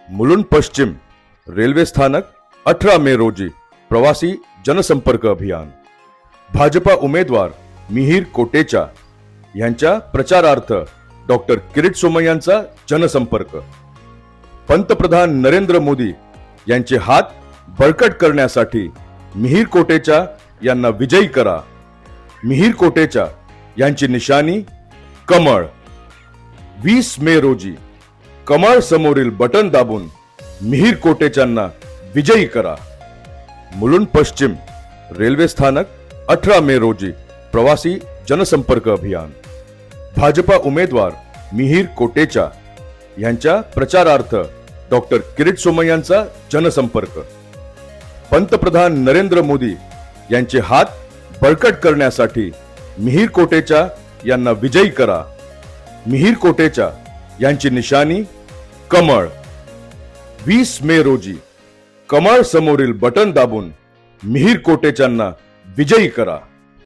मुलुंड पश्चिम रेल्वे स्थानक 18 मे रोजी प्रवासी जनसंपर्क अभियान। भाजपा उमेदवार मिहिर कोटेचा यांच्या प्रचारार्थ डॉक्टर किरीट सोमय्यांचा जनसंपर्क। पंतप्रधान नरेंद्र मोदी यांचे हात बळकट करण्यासाठी मिहिर कोटेचा यांना विजयी करा। मिहिर कोटेचा यांची निशाणी कमळ। 20 मे रोजी कमळ समोरील बटन दाबून मिहिर कोटेचांना विजयी करा। मुलुंड पश्चिम रेल्वे स्थानक 18 मे रोजी प्रवासी जनसंपर्क अभियान। भाजपा उमेदवार मिहिर कोटेचा यांच्या प्रचारार्थ डॉक्टर किरीट सोमय्यांचा जनसंपर्क। पंतप्रधान नरेंद्र मोदी यांचे हात बळकट करण्यासाठी मिहिर कोटेचा यांना विजयी करा। मिहिर कोटेचा यांची निशाणी कमळ। 20 मे रोजी कमळ समोरील बटन दाबून मिहिर कोटेचांना विजयी करा।